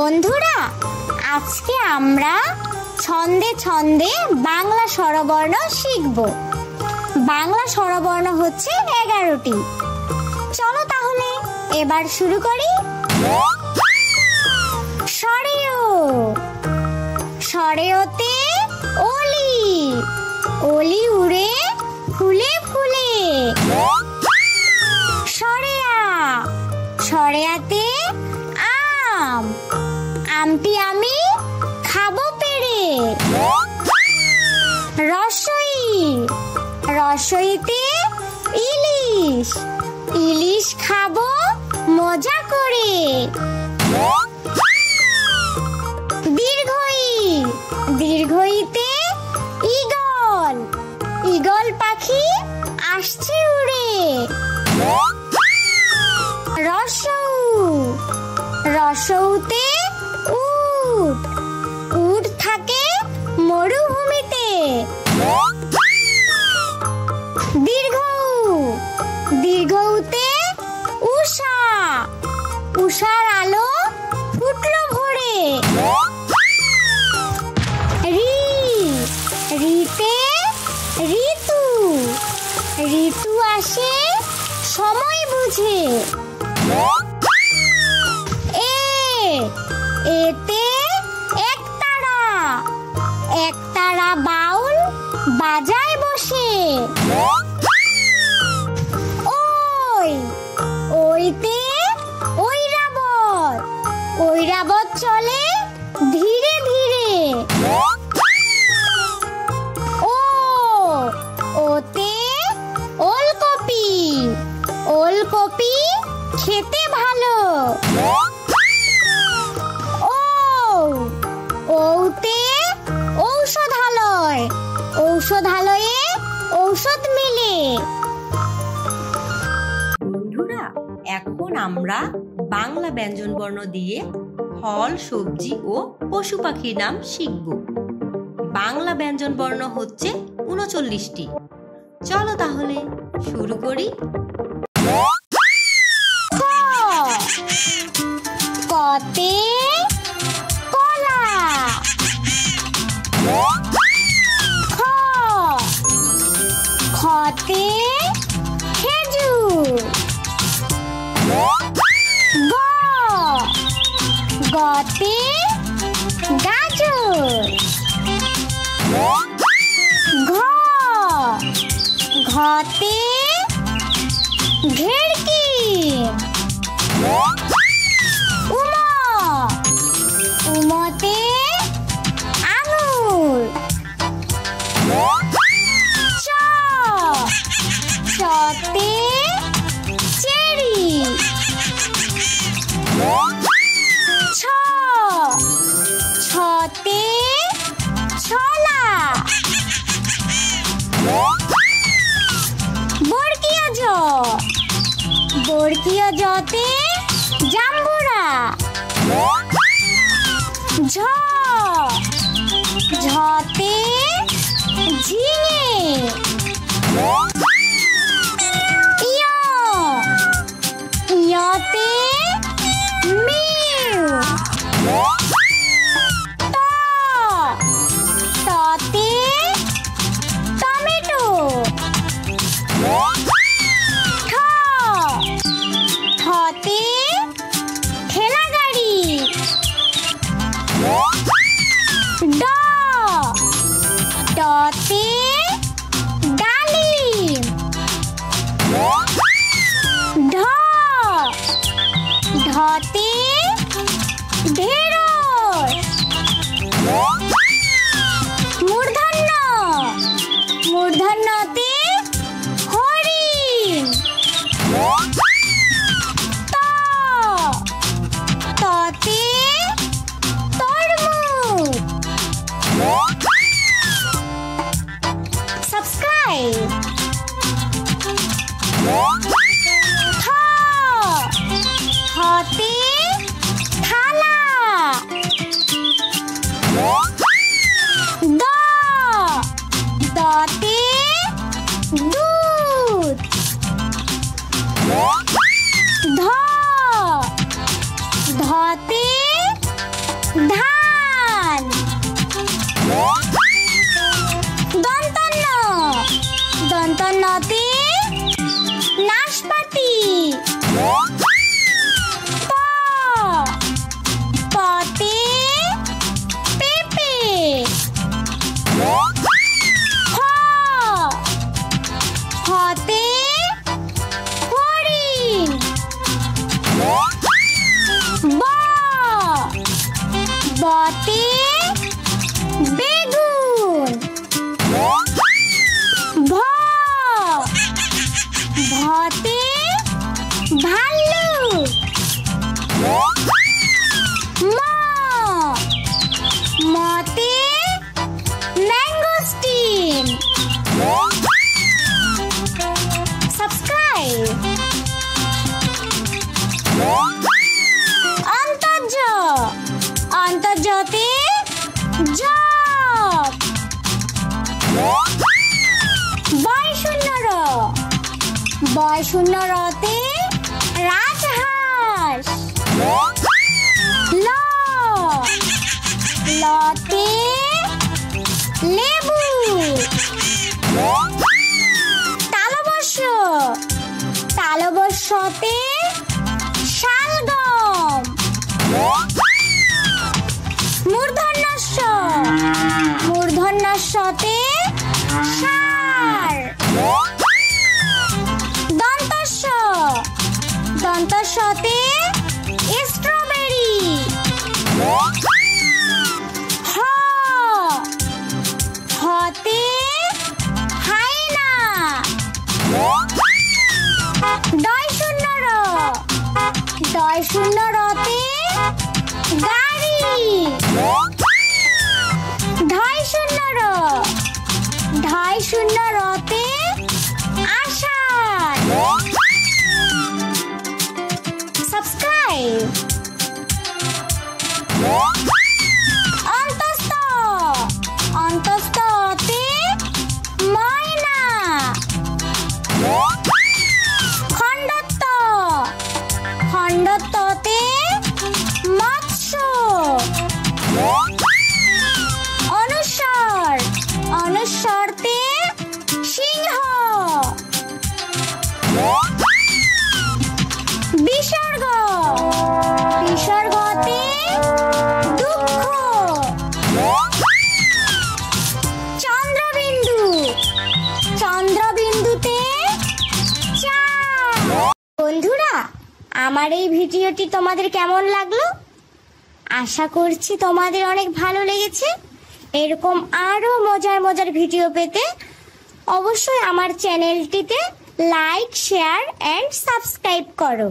বন্ধুরা, আজকে আমরা ছন্দে ছন্দে বাংলা স্বরবর্ণ শিখব। বাংলা স্বরবর্ণ হচ্ছে 11টি। চলো তাহলে এবার শুরু করি। সরেও, সরেওতে অলি, অলি উড়ে ফুলে ফুলে। সরেয়া, সরেয়াতে আম, আমটি আমি খাবো পেড়ে। রসই, রসইতে ইলিশ, ইলিশ খাবো মজা করে। দীর্ঘই, দীর্ঘইতে ঈগল, ঈগল পাখি আসছে উড়ে। রসৌ, রসৌতে উট, উট থাকে মরুভূমিতে। দীর্ঘ, দীর্ঘতে উষা, উষার আলো ফুটলো ভোরে। রি, রিতে ঋতু, ঋতু আসে সময় বুঝে। এ, এতে একতারা, একতারা বাউল বাজায় বসে। ওই, ওইতে ঐরাবত, ঐরাবত চলে ধীরে ধীরে। ও, ওতে ওলকপি, ওলকপি খেতে ভালো। ও, ওতে ঔষধালয়, ঔষধালয়ে ঔষধ মিলে। বন্ধুরা, এখন আমরা বাংলা ব্যঞ্জনবর্ণ দিয়ে ফল, সবজি ও পশু পাখির নাম শিখব। বাংলা ব্যঞ্জনবর্ণ হচ্ছে 39টি। চলো তাহলে শুরু করি। কতে কলা, খ, খতে খেজুর। গ, গতে গাজর। ঘ, ঘতে ভেড়কি। উম, উমতে আঙুর। চ, চতে চেরি। ছ, ছতে ছোলা। বর্গীয় জ, বর্গীয় জতে জাম্বুরা। ঝ, ঝতে ঝিঙে। ইয়, ইয়তে মিউ। ত, ততে টমেটো। ঠ, ঠতে ঠেলা গাড়ি। ড, ডতে ডালিম। ঢ, ঢতে ঢেঁড়স। মূর্ধন্য, মূর্ধন্যতে হরিণ। ত, ততে তরমুজ। সাবস্ক্রাইব। থ, থতে থালা। দ, দতে দুধ। ধ, ধতে ধান। দন্তন্য দন্তন্যতে নাশপাতি। পতে পেঁপে। ফতে হরিণ। বতে বেগুন। ভতে ভাল্লুক। মতে ম্যাঙ্গোস্টিন। সাবস্ক্রাইব। অন্তর্য অন্তর্যতে জব। বয়শূন্যর বয়শূন্যরতে রাজহাঁস। লতে লেবু। তালবস্য তালবস্যতে শালগম। মূর্ধন্যস্য মূর্ধন্যস্যতে ষাঁড়। দন্তস্য দন্তস্যতে স্ট্রবেরি। হতে হায়না। ডয়শূন্যর ডয়শূন্যরতে গাড়ি। ঢয়শূন্যর ঢয়শূন্যরতে আষাঢ়। সাবস্ক্রাইব। অন্তস্থ অন্তস্থতে ময়না। খণ্ডত্ব খণ্ডত্বতে মৎস্য। অনুস্বর অনুস্বরতে সিংহ। বিসর্গ বিসর্গতে দুঃখ। চন্দ্রবিন্দু চন্দ্রবিন্দুতে চাঁদ। বন্ধুরা, আমার এই ভিডিওটি তোমাদের কেমন লাগলো? আশা করছি তোমাদের অনেক ভালো লেগেছে। এরকম আরো মজার মজার ভিডিও পেতে অবশ্যই আমার চ্যানেলটিতে লাইক, শেয়ার এন্ড সাবস্ক্রাইব করো।